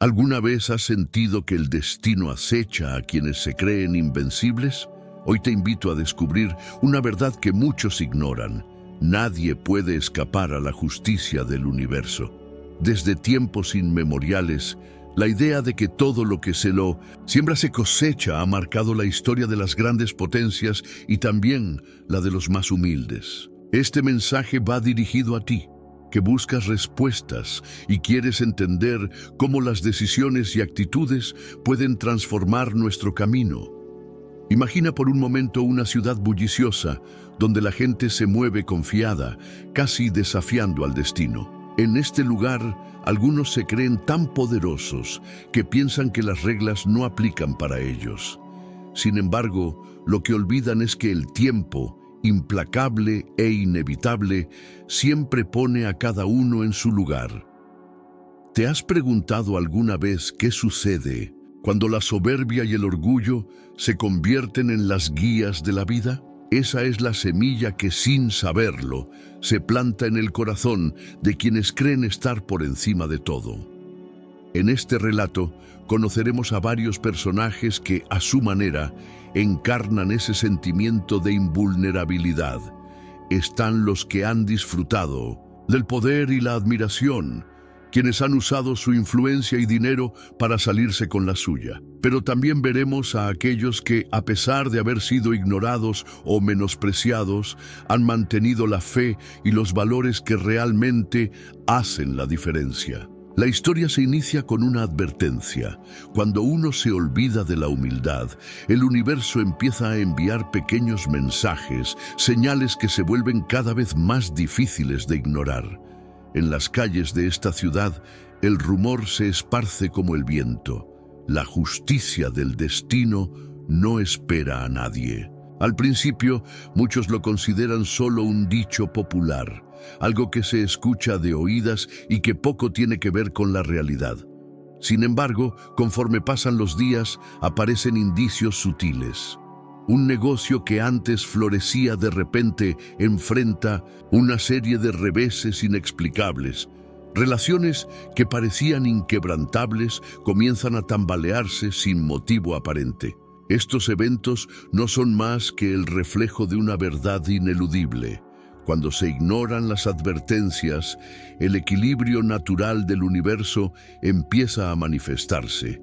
¿Alguna vez has sentido que el destino acecha a quienes se creen invencibles? Hoy te invito a descubrir una verdad que muchos ignoran. Nadie puede escapar a la justicia del universo. Desde tiempos inmemoriales, la idea de que todo lo que se lo siembra se cosecha ha marcado la historia de las grandes potencias y también la de los más humildes. Este mensaje va dirigido a ti, que buscas respuestas y quieres entender cómo las decisiones y actitudes pueden transformar nuestro camino. Imagina por un momento una ciudad bulliciosa, donde la gente se mueve confiada, casi desafiando al destino. En este lugar, algunos se creen tan poderosos que piensan que las reglas no aplican para ellos. Sin embargo, lo que olvidan es que el tiempo, implacable e inevitable, siempre pone a cada uno en su lugar. ¿Te has preguntado alguna vez qué sucede cuando la soberbia y el orgullo se convierten en las guías de la vida? Esa es la semilla que, sin saberlo, se planta en el corazón de quienes creen estar por encima de todo. En este relato conoceremos a varios personajes que, a su manera, encarnan ese sentimiento de invulnerabilidad. Están los que han disfrutado del poder y la admiración, quienes han usado su influencia y dinero para salirse con la suya. Pero también veremos a aquellos que, a pesar de haber sido ignorados o menospreciados, han mantenido la fe y los valores que realmente hacen la diferencia. La historia se inicia con una advertencia. Cuando uno se olvida de la humildad, el universo empieza a enviar pequeños mensajes, señales que se vuelven cada vez más difíciles de ignorar. En las calles de esta ciudad, el rumor se esparce como el viento. La justicia del destino no espera a nadie. Al principio, muchos lo consideran solo un dicho popular, algo que se escucha de oídas y que poco tiene que ver con la realidad. Sin embargo, conforme pasan los días, aparecen indicios sutiles. Un negocio que antes florecía de repente enfrenta una serie de reveses inexplicables. Relaciones que parecían inquebrantables comienzan a tambalearse sin motivo aparente. Estos eventos no son más que el reflejo de una verdad ineludible. Cuando se ignoran las advertencias, el equilibrio natural del universo empieza a manifestarse.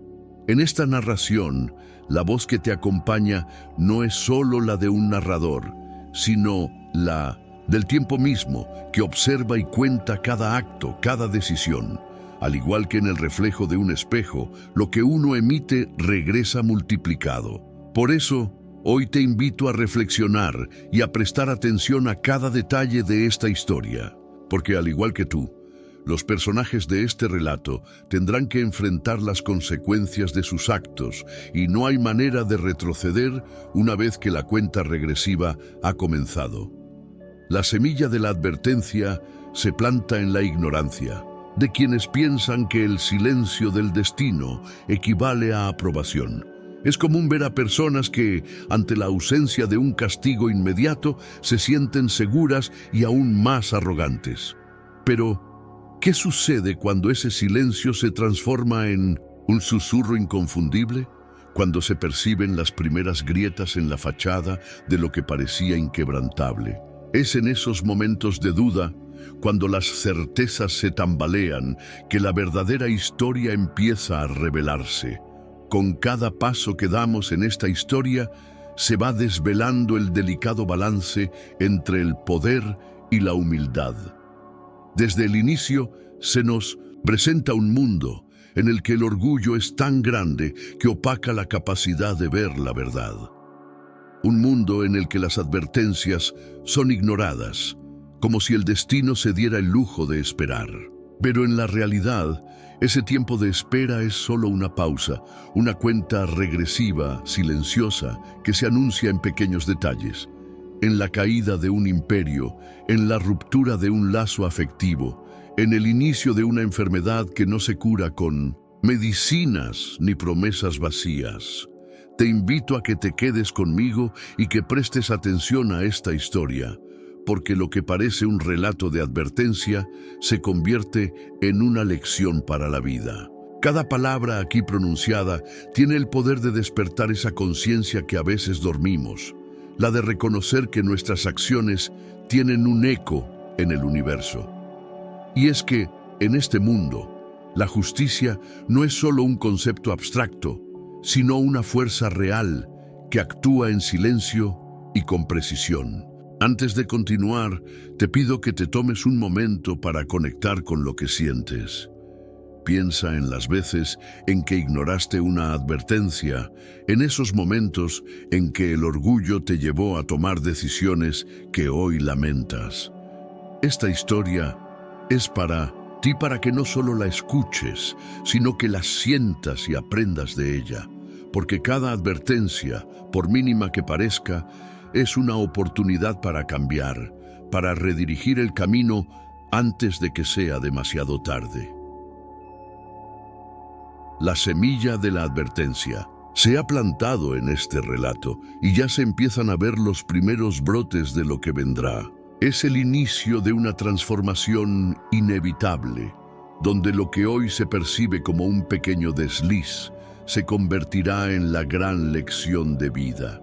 En esta narración, la voz que te acompaña no es solo la de un narrador, sino la del tiempo mismo, que observa y cuenta cada acto, cada decisión. Al igual que en el reflejo de un espejo, lo que uno emite regresa multiplicado. Por eso, hoy te invito a reflexionar y a prestar atención a cada detalle de esta historia, porque al igual que tú, los personajes de este relato tendrán que enfrentar las consecuencias de sus actos y no hay manera de retroceder una vez que la cuenta regresiva ha comenzado. La semilla de la advertencia se planta en la ignorancia, de quienes piensan que el silencio del destino equivale a aprobación. Es común ver a personas que, ante la ausencia de un castigo inmediato, se sienten seguras y aún más arrogantes. Pero, ¿qué sucede cuando ese silencio se transforma en un susurro inconfundible? Cuando se perciben las primeras grietas en la fachada de lo que parecía inquebrantable. Es en esos momentos de duda, cuando las certezas se tambalean, que la verdadera historia empieza a revelarse. Con cada paso que damos en esta historia, se va desvelando el delicado balance entre el poder y la humildad. Desde el inicio, se nos presenta un mundo en el que el orgullo es tan grande que opaca la capacidad de ver la verdad. Un mundo en el que las advertencias son ignoradas, como si el destino se diera el lujo de esperar. Pero en la realidad, ese tiempo de espera es solo una pausa, una cuenta regresiva, silenciosa, que se anuncia en pequeños detalles. En la caída de un imperio, en la ruptura de un lazo afectivo, en el inicio de una enfermedad que no se cura con medicinas ni promesas vacías. Te invito a que te quedes conmigo y que prestes atención a esta historia, porque lo que parece un relato de advertencia se convierte en una lección para la vida. Cada palabra aquí pronunciada tiene el poder de despertar esa conciencia que a veces dormimos, la de reconocer que nuestras acciones tienen un eco en el universo. Y es que, en este mundo, la justicia no es solo un concepto abstracto, sino una fuerza real que actúa en silencio y con precisión. Antes de continuar, te pido que te tomes un momento para conectar con lo que sientes. Piensa en las veces en que ignoraste una advertencia, en esos momentos en que el orgullo te llevó a tomar decisiones que hoy lamentas. Esta historia es para ti, para que no solo la escuches, sino que la sientas y aprendas de ella, porque cada advertencia, por mínima que parezca, es una oportunidad para cambiar, para redirigir el camino antes de que sea demasiado tarde. La semilla de la advertencia se ha plantado en este relato y ya se empiezan a ver los primeros brotes de lo que vendrá. Es el inicio de una transformación inevitable, donde lo que hoy se percibe como un pequeño desliz se convertirá en la gran lección de vida.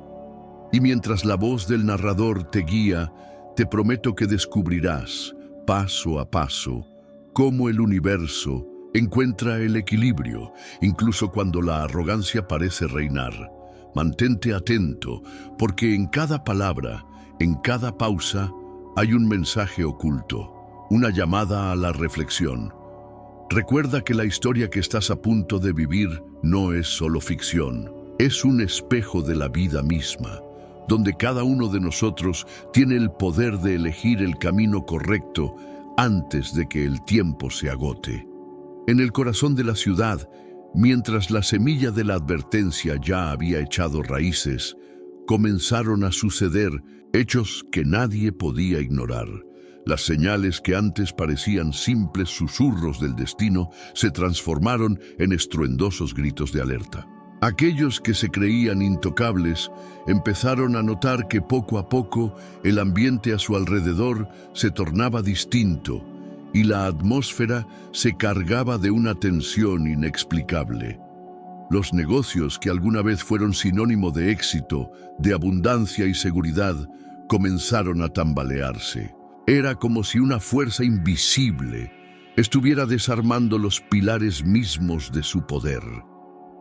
Y mientras la voz del narrador te guía, te prometo que descubrirás, paso a paso, cómo el universo encuentra el equilibrio, incluso cuando la arrogancia parece reinar. Mantente atento, porque en cada palabra, en cada pausa, hay un mensaje oculto, una llamada a la reflexión. Recuerda que la historia que estás a punto de vivir no es solo ficción, es un espejo de la vida misma, donde cada uno de nosotros tiene el poder de elegir el camino correcto antes de que el tiempo se agote. En el corazón de la ciudad, mientras la semilla de la advertencia ya había echado raíces, comenzaron a suceder hechos que nadie podía ignorar. Las señales que antes parecían simples susurros del destino se transformaron en estruendosos gritos de alerta. Aquellos que se creían intocables empezaron a notar que poco a poco el ambiente a su alrededor se tornaba distinto y la atmósfera se cargaba de una tensión inexplicable. Los negocios que alguna vez fueron sinónimo de éxito, de abundancia y seguridad, comenzaron a tambalearse. Era como si una fuerza invisible estuviera desarmando los pilares mismos de su poder.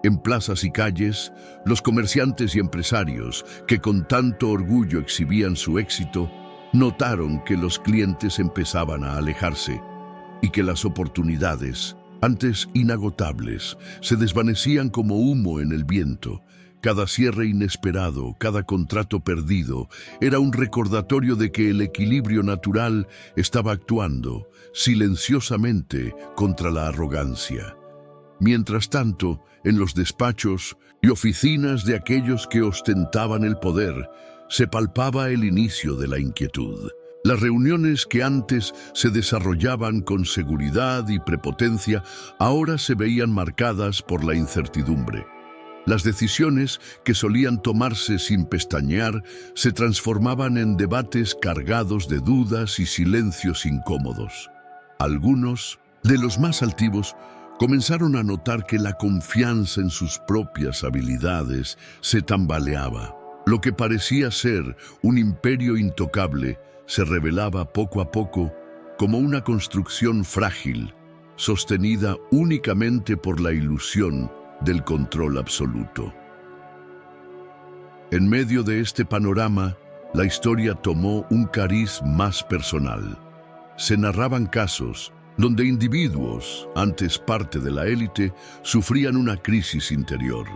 En plazas y calles, los comerciantes y empresarios, que con tanto orgullo exhibían su éxito, notaron que los clientes empezaban a alejarse y que las oportunidades, antes inagotables, se desvanecían como humo en el viento. Cada cierre inesperado, cada contrato perdido, era un recordatorio de que el equilibrio natural estaba actuando silenciosamente contra la arrogancia. Mientras tanto, en los despachos y oficinas de aquellos que ostentaban el poder, se palpaba el inicio de la inquietud. Las reuniones que antes se desarrollaban con seguridad y prepotencia, ahora se veían marcadas por la incertidumbre. Las decisiones que solían tomarse sin pestañear se transformaban en debates cargados de dudas y silencios incómodos. Algunos, de los más altivos, comenzaron a notar que la confianza en sus propias habilidades se tambaleaba. Lo que parecía ser un imperio intocable se revelaba poco a poco como una construcción frágil, sostenida únicamente por la ilusión del control absoluto. En medio de este panorama, la historia tomó un cariz más personal. Se narraban casos donde individuos, antes parte de la élite, sufrían una crisis interior.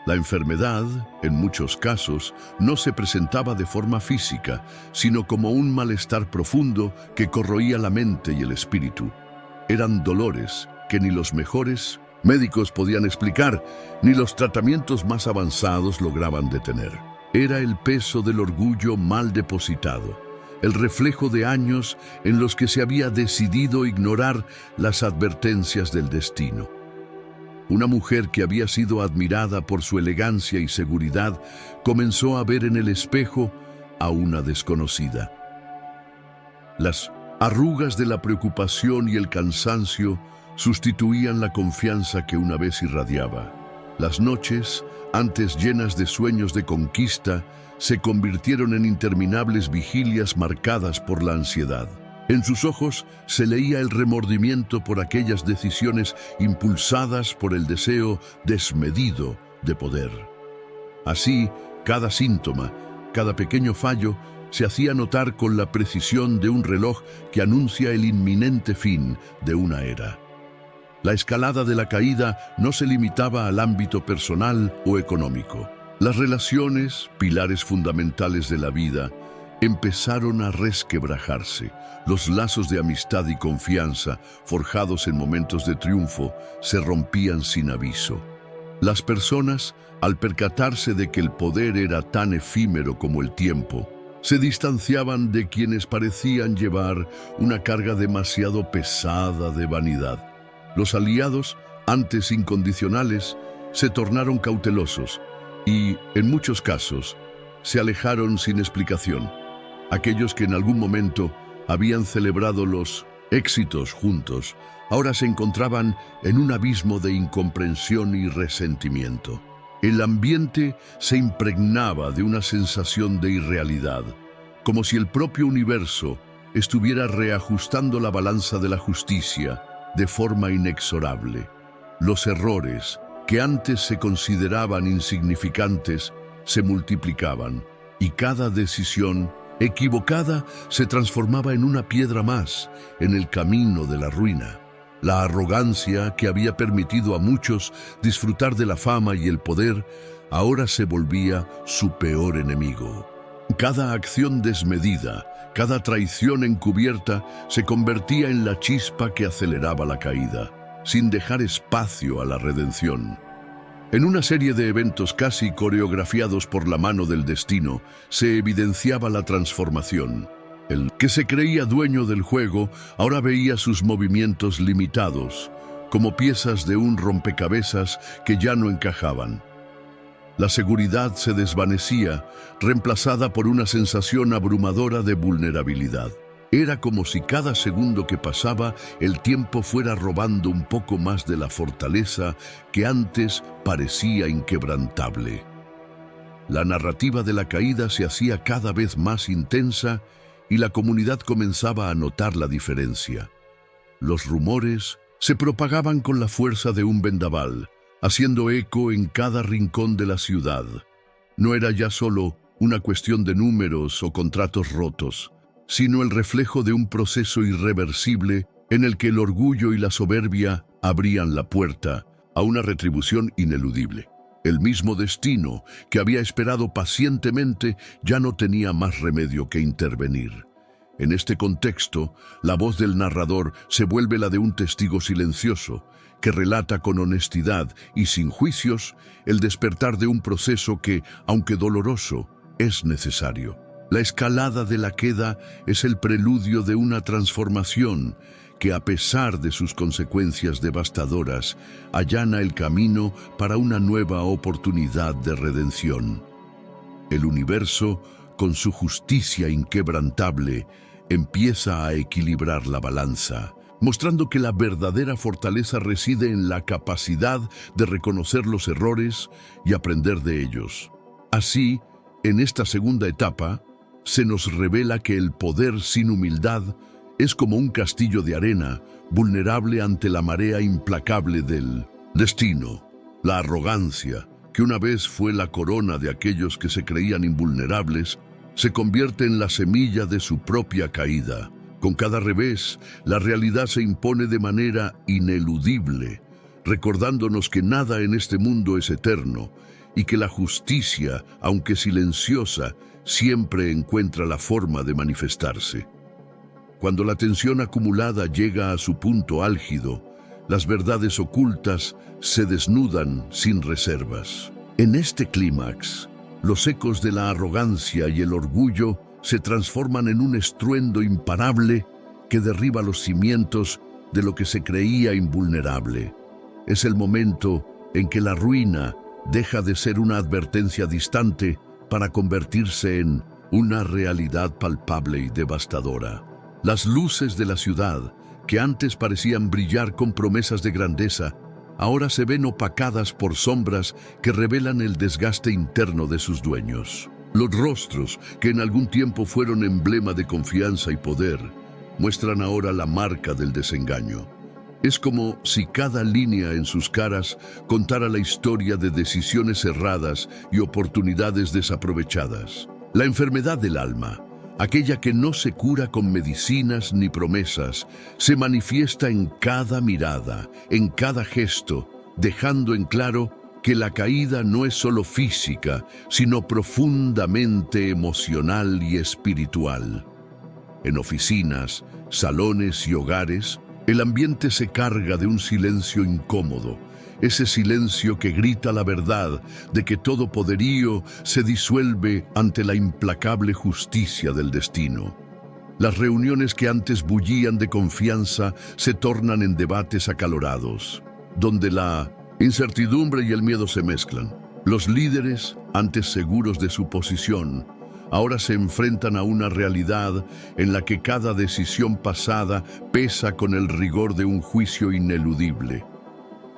La enfermedad, en muchos casos, no se presentaba de forma física, sino como un malestar profundo que corroía la mente y el espíritu. Eran dolores que ni los mejores médicos podían explicar, ni los tratamientos más avanzados lograban detener. Era el peso del orgullo mal depositado, el reflejo de años en los que se había decidido ignorar las advertencias del destino. Una mujer que había sido admirada por su elegancia y seguridad comenzó a ver en el espejo a una desconocida. Las arrugas de la preocupación y el cansancio sustituían la confianza que una vez irradiaba. Las noches, antes llenas de sueños de conquista, se convirtieron en interminables vigilias marcadas por la ansiedad. En sus ojos se leía el remordimiento por aquellas decisiones impulsadas por el deseo desmedido de poder. Así, cada síntoma, cada pequeño fallo, se hacía notar con la precisión de un reloj que anuncia el inminente fin de una era. La escalada de la caída no se limitaba al ámbito personal o económico. Las relaciones, pilares fundamentales de la vida, empezaron a resquebrajarse. Los lazos de amistad y confianza, forjados en momentos de triunfo, se rompían sin aviso. Las personas, al percatarse de que el poder era tan efímero como el tiempo, se distanciaban de quienes parecían llevar una carga demasiado pesada de vanidad. Los aliados, antes incondicionales, se tornaron cautelosos y, en muchos casos, se alejaron sin explicación. Aquellos que en algún momento habían celebrado los éxitos juntos, ahora se encontraban en un abismo de incomprensión y resentimiento. El ambiente se impregnaba de una sensación de irrealidad, como si el propio universo estuviera reajustando la balanza de la justicia de forma inexorable. Los errores, que antes se consideraban insignificantes, se multiplicaban, y cada decisión equivocada se transformaba en una piedra más en el camino de la ruina. La arrogancia que había permitido a muchos disfrutar de la fama y el poder, ahora se volvía su peor enemigo. Cada acción desmedida, cada traición encubierta, se convertía en la chispa que aceleraba la caída, sin dejar espacio a la redención. En una serie de eventos casi coreografiados por la mano del destino, se evidenciaba la transformación. El que se creía dueño del juego ahora veía sus movimientos limitados, como piezas de un rompecabezas que ya no encajaban. La seguridad se desvanecía, reemplazada por una sensación abrumadora de vulnerabilidad. Era como si cada segundo que pasaba el tiempo fuera robando un poco más de la fortaleza que antes parecía inquebrantable. La narrativa de la caída se hacía cada vez más intensa y la comunidad comenzaba a notar la diferencia. Los rumores se propagaban con la fuerza de un vendaval, haciendo eco en cada rincón de la ciudad. No era ya solo una cuestión de números o contratos rotos, sino el reflejo de un proceso irreversible en el que el orgullo y la soberbia abrían la puerta a una retribución ineludible. El mismo destino que había esperado pacientemente ya no tenía más remedio que intervenir. En este contexto, la voz del narrador se vuelve la de un testigo silencioso, que relata con honestidad y sin juicios el despertar de un proceso que, aunque doloroso, es necesario. La escalada de la queda es el preludio de una transformación que, a pesar de sus consecuencias devastadoras, allana el camino para una nueva oportunidad de redención. El universo, con su justicia inquebrantable, empieza a equilibrar la balanza, mostrando que la verdadera fortaleza reside en la capacidad de reconocer los errores y aprender de ellos. Así, en esta segunda etapa, se nos revela que el poder sin humildad es como un castillo de arena, vulnerable ante la marea implacable del destino. La arrogancia, que una vez fue la corona de aquellos que se creían invulnerables, se convierte en la semilla de su propia caída. Con cada revés, la realidad se impone de manera ineludible, recordándonos que nada en este mundo es eterno y que la justicia, aunque silenciosa, siempre encuentra la forma de manifestarse. Cuando la tensión acumulada llega a su punto álgido, las verdades ocultas se desnudan sin reservas. En este clímax, los ecos de la arrogancia y el orgullo se transforman en un estruendo imparable que derriba los cimientos de lo que se creía invulnerable. Es el momento en que la ruina deja de ser una advertencia distante para convertirse en una realidad palpable y devastadora. Las luces de la ciudad, que antes parecían brillar con promesas de grandeza, ahora se ven opacadas por sombras que revelan el desgaste interno de sus dueños. Los rostros, que en algún tiempo fueron emblema de confianza y poder, muestran ahora la marca del desengaño. Es como si cada línea en sus caras contara la historia de decisiones erradas y oportunidades desaprovechadas. La enfermedad del alma, aquella que no se cura con medicinas ni promesas, se manifiesta en cada mirada, en cada gesto, dejando en claro que la caída no es solo física, sino profundamente emocional y espiritual. En oficinas, salones y hogares, el ambiente se carga de un silencio incómodo, ese silencio que grita la verdad de que todo poderío se disuelve ante la implacable justicia del destino. Las reuniones que antes bullían de confianza se tornan en debates acalorados, donde la incertidumbre y el miedo se mezclan. Los líderes, antes seguros de su posición, ahora se enfrentan a una realidad en la que cada decisión pasada pesa con el rigor de un juicio ineludible.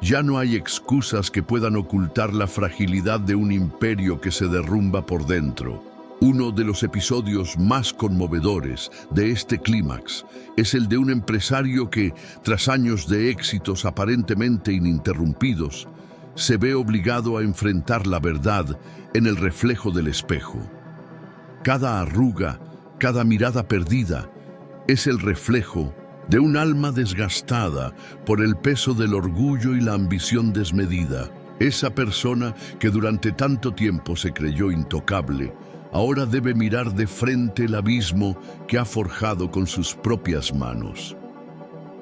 Ya no hay excusas que puedan ocultar la fragilidad de un imperio que se derrumba por dentro. Uno de los episodios más conmovedores de este clímax es el de un empresario que, tras años de éxitos aparentemente ininterrumpidos, se ve obligado a enfrentar la verdad en el reflejo del espejo. Cada arruga, cada mirada perdida, es el reflejo de un alma desgastada por el peso del orgullo y la ambición desmedida. Esa persona que durante tanto tiempo se creyó intocable, ahora debe mirar de frente el abismo que ha forjado con sus propias manos.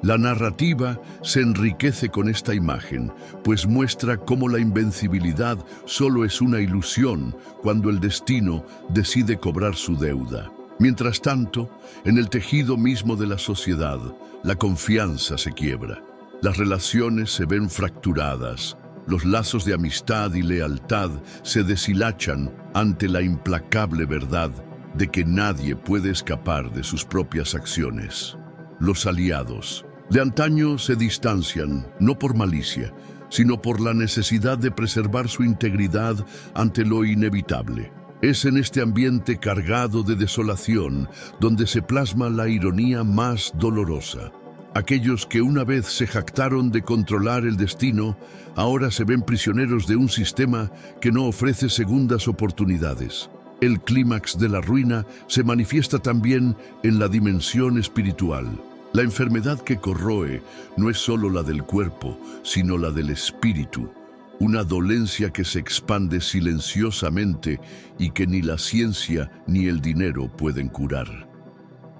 La narrativa se enriquece con esta imagen, pues muestra cómo la invencibilidad solo es una ilusión cuando el destino decide cobrar su deuda. Mientras tanto, en el tejido mismo de la sociedad, la confianza se quiebra. Las relaciones se ven fracturadas, los lazos de amistad y lealtad se deshilachan ante la implacable verdad de que nadie puede escapar de sus propias acciones. Los aliados de antaño se distancian, no por malicia, sino por la necesidad de preservar su integridad ante lo inevitable. Es en este ambiente cargado de desolación donde se plasma la ironía más dolorosa. Aquellos que una vez se jactaron de controlar el destino, ahora se ven prisioneros de un sistema que no ofrece segundas oportunidades. El clímax de la ruina se manifiesta también en la dimensión espiritual. La enfermedad que corroe no es solo la del cuerpo, sino la del espíritu. Una dolencia que se expande silenciosamente y que ni la ciencia ni el dinero pueden curar.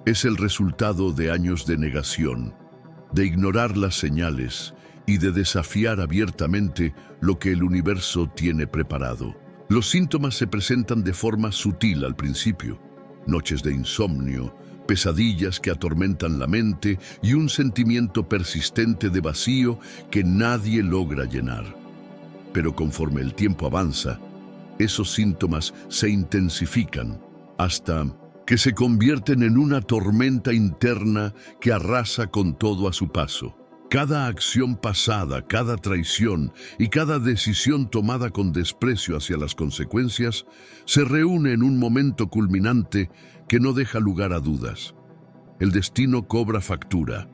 Es el resultado de años de negación, de ignorar las señales y de desafiar abiertamente lo que el universo tiene preparado. Los síntomas se presentan de forma sutil al principio: noches de insomnio, pesadillas que atormentan la mente y un sentimiento persistente de vacío que nadie logra llenar. Pero conforme el tiempo avanza, esos síntomas se intensifican hasta que se convierten en una tormenta interna que arrasa con todo a su paso. Cada acción pasada, cada traición y cada decisión tomada con desprecio hacia las consecuencias se reúne en un momento culminante que no deja lugar a dudas. El destino cobra factura.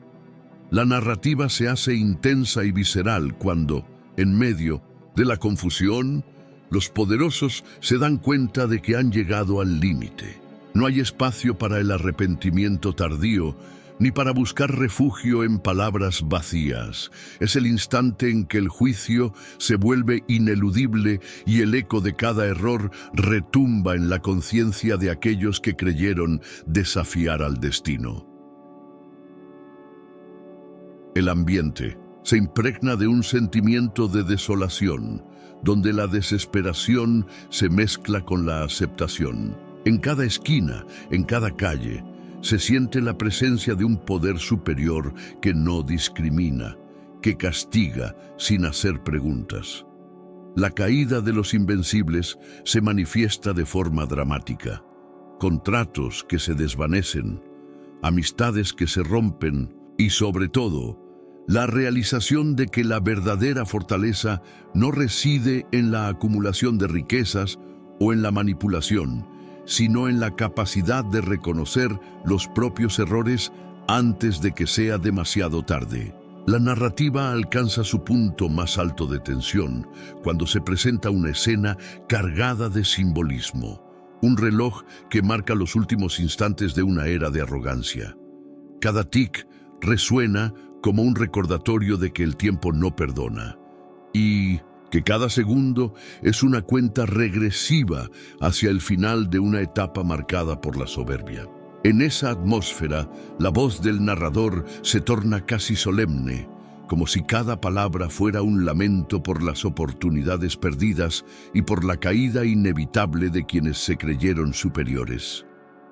La narrativa se hace intensa y visceral cuando, en medio de la confusión, los poderosos se dan cuenta de que han llegado al límite. No hay espacio para el arrepentimiento tardío, ni para buscar refugio en palabras vacías. Es el instante en que el juicio se vuelve ineludible y el eco de cada error retumba en la conciencia de aquellos que creyeron desafiar al destino. El ambiente se impregna de un sentimiento de desolación, donde la desesperación se mezcla con la aceptación. En cada esquina, en cada calle, se siente la presencia de un poder superior que no discrimina, que castiga sin hacer preguntas. La caída de los invencibles se manifiesta de forma dramática. Contratos que se desvanecen, amistades que se rompen, Y sobre todo, la realización de que la verdadera fortaleza no reside en la acumulación de riquezas o en la manipulación, sino en la capacidad de reconocer los propios errores antes de que sea demasiado tarde. La narrativa alcanza su punto más alto de tensión cuando se presenta una escena cargada de simbolismo, un reloj que marca los últimos instantes de una era de arrogancia. Cada tic resuena como un recordatorio de que el tiempo no perdona y que cada segundo es una cuenta regresiva hacia el final de una etapa marcada por la soberbia. En esa atmósfera, la voz del narrador se torna casi solemne, como si cada palabra fuera un lamento por las oportunidades perdidas y por la caída inevitable de quienes se creyeron superiores.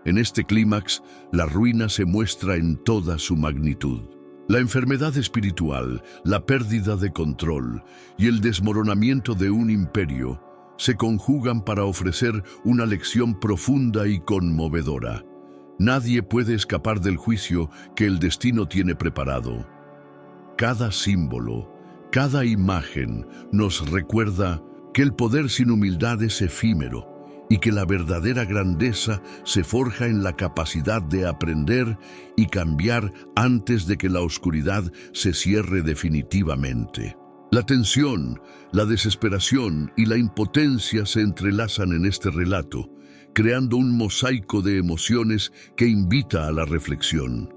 En este clímax, la ruina se muestra en toda su magnitud. La enfermedad espiritual, la pérdida de control y el desmoronamiento de un imperio se conjugan para ofrecer una lección profunda y conmovedora. Nadie puede escapar del juicio que el destino tiene preparado. Cada símbolo, cada imagen nos recuerda que el poder sin humildad es efímero y que la verdadera grandeza se forja en la capacidad de aprender y cambiar antes de que la oscuridad se cierre definitivamente. La tensión, la desesperación y la impotencia se entrelazan en este relato, creando un mosaico de emociones que invita a la reflexión.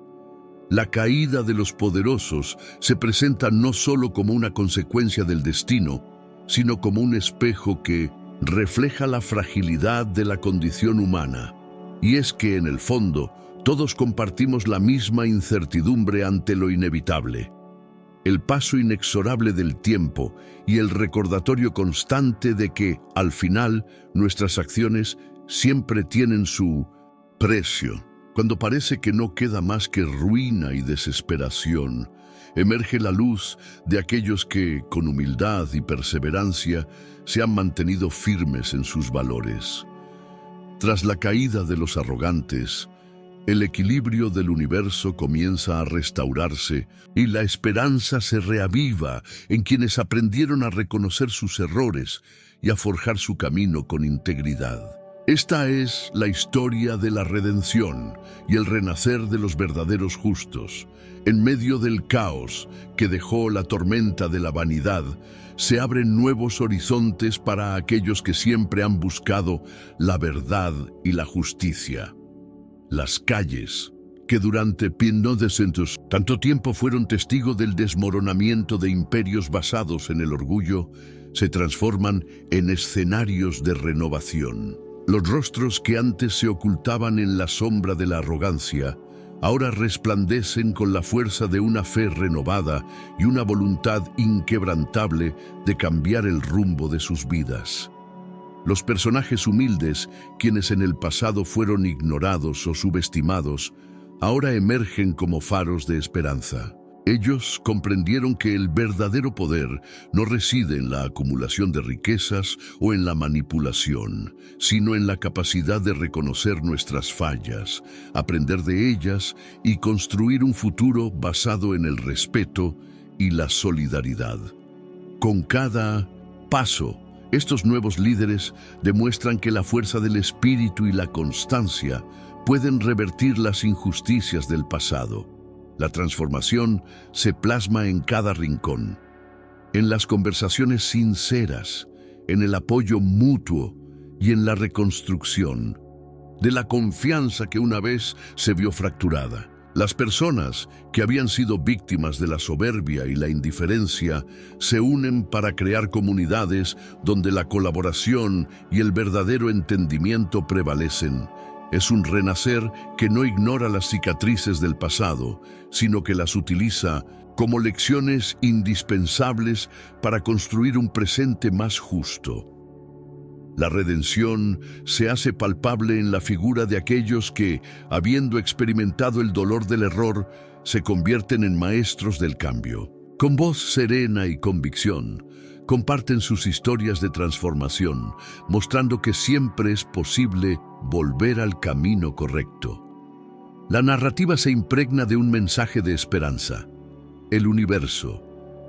La caída de los poderosos se presenta no solo como una consecuencia del destino, sino como un espejo que refleja la fragilidad de la condición humana. Y es que, en el fondo, todos compartimos la misma incertidumbre ante lo inevitable. El paso inexorable del tiempo y el recordatorio constante de que, al final, nuestras acciones siempre tienen su precio. Cuando parece que no queda más que ruina y desesperación, emerge la luz de aquellos que, con humildad y perseverancia, se han mantenido firmes en sus valores. Tras la caída de los arrogantes, el equilibrio del universo comienza a restaurarse y la esperanza se reaviva en quienes aprendieron a reconocer sus errores y a forjar su camino con integridad. Esta es la historia de la redención y el renacer de los verdaderos justos. En medio del caos que dejó la tormenta de la vanidad, se abren nuevos horizontes para aquellos que siempre han buscado la verdad y la justicia. Las calles, que durante tanto tiempo fueron testigo del desmoronamiento de imperios basados en el orgullo, se transforman en escenarios de renovación. Los rostros que antes se ocultaban en la sombra de la arrogancia, ahora resplandecen con la fuerza de una fe renovada y una voluntad inquebrantable de cambiar el rumbo de sus vidas. Los personajes humildes, quienes en el pasado fueron ignorados o subestimados, ahora emergen como faros de esperanza. Ellos comprendieron que el verdadero poder no reside en la acumulación de riquezas o en la manipulación, sino en la capacidad de reconocer nuestras fallas, aprender de ellas y construir un futuro basado en el respeto y la solidaridad. Con cada paso, estos nuevos líderes demuestran que la fuerza del espíritu y la constancia pueden revertir las injusticias del pasado. La transformación se plasma en cada rincón, en las conversaciones sinceras, en el apoyo mutuo y en la reconstrucción de la confianza que una vez se vio fracturada. Las personas que habían sido víctimas de la soberbia y la indiferencia se unen para crear comunidades donde la colaboración y el verdadero entendimiento prevalecen. Es un renacer que no ignora las cicatrices del pasado, sino que las utiliza como lecciones indispensables para construir un presente más justo. La redención se hace palpable en la figura de aquellos que, habiendo experimentado el dolor del error, se convierten en maestros del cambio. Con voz serena y convicción, comparten sus historias de transformación, mostrando que siempre es posible volver al camino correcto. La narrativa se impregna de un mensaje de esperanza. El universo,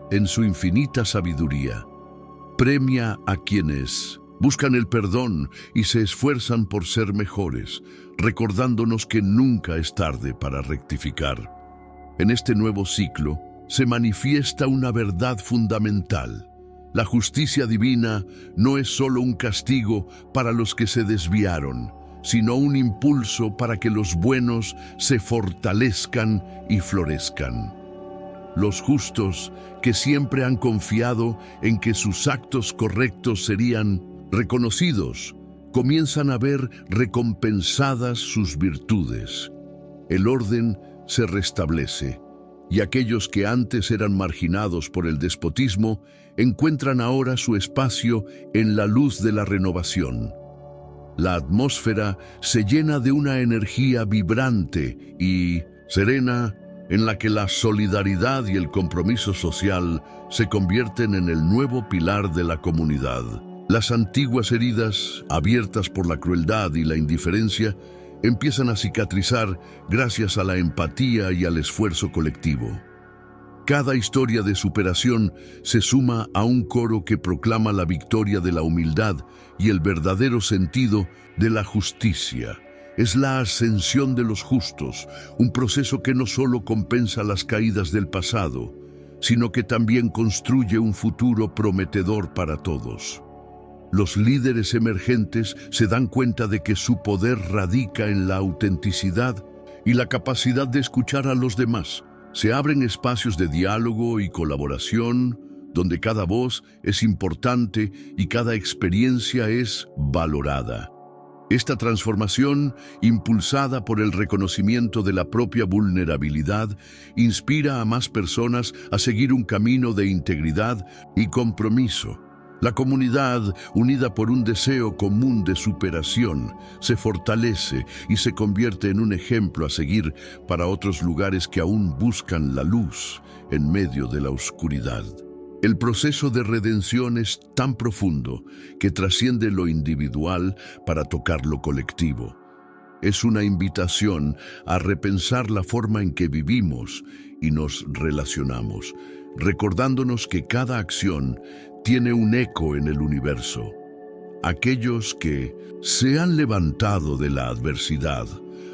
en su infinita sabiduría, premia a quienes buscan el perdón y se esfuerzan por ser mejores, recordándonos que nunca es tarde para rectificar. En este nuevo ciclo se manifiesta una verdad fundamental. La justicia divina no es solo un castigo para los que se desviaron, sino un impulso para que los buenos se fortalezcan y florezcan. Los justos, que siempre han confiado en que sus actos correctos serían reconocidos, comienzan a ver recompensadas sus virtudes. El orden se restablece, y aquellos que antes eran marginados por el despotismo encuentran ahora su espacio en la luz de la renovación. La atmósfera se llena de una energía vibrante y serena en la que la solidaridad y el compromiso social se convierten en el nuevo pilar de la comunidad. Las antiguas heridas, abiertas por la crueldad y la indiferencia, empiezan a cicatrizar gracias a la empatía y al esfuerzo colectivo. Cada historia de superación se suma a un coro que proclama la victoria de la humildad y el verdadero sentido de la justicia. Es la ascensión de los justos, un proceso que no solo compensa las caídas del pasado, sino que también construye un futuro prometedor para todos. Los líderes emergentes se dan cuenta de que su poder radica en la autenticidad y la capacidad de escuchar a los demás. Se abren espacios de diálogo y colaboración, donde cada voz es importante y cada experiencia es valorada. Esta transformación, impulsada por el reconocimiento de la propia vulnerabilidad, inspira a más personas a seguir un camino de integridad y compromiso. La comunidad, unida por un deseo común de superación, se fortalece y se convierte en un ejemplo a seguir para otros lugares que aún buscan la luz en medio de la oscuridad. El proceso de redención es tan profundo que trasciende lo individual para tocar lo colectivo. Es una invitación a repensar la forma en que vivimos y nos relacionamos, recordándonos que cada acción tiene un eco en el universo. Aquellos que se han levantado de la adversidad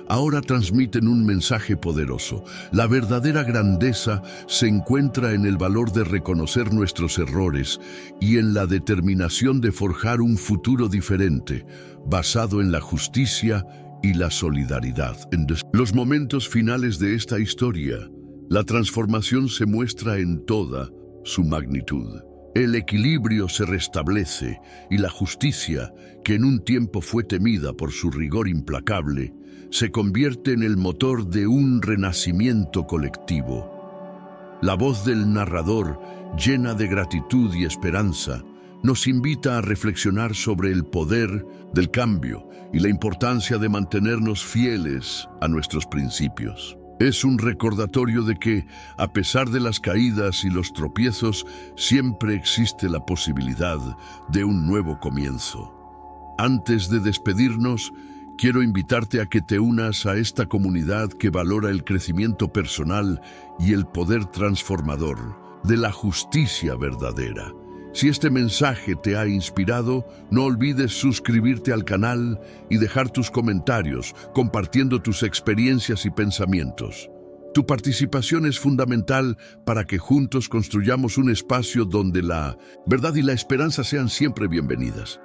ahora transmiten un mensaje poderoso. La verdadera grandeza se encuentra en el valor de reconocer nuestros errores y en la determinación de forjar un futuro diferente, basado en la justicia y la solidaridad. En los momentos finales de esta historia, la transformación se muestra en toda su magnitud. El equilibrio se restablece y la justicia, que en un tiempo fue temida por su rigor implacable, se convierte en el motor de un renacimiento colectivo. La voz del narrador, llena de gratitud y esperanza, nos invita a reflexionar sobre el poder del cambio y la importancia de mantenernos fieles a nuestros principios. Es un recordatorio de que, a pesar de las caídas y los tropiezos, siempre existe la posibilidad de un nuevo comienzo. Antes de despedirnos, quiero invitarte a que te unas a esta comunidad que valora el crecimiento personal y el poder transformador de la justicia verdadera. Si este mensaje te ha inspirado, no olvides suscribirte al canal y dejar tus comentarios, compartiendo tus experiencias y pensamientos. Tu participación es fundamental para que juntos construyamos un espacio donde la verdad y la esperanza sean siempre bienvenidas.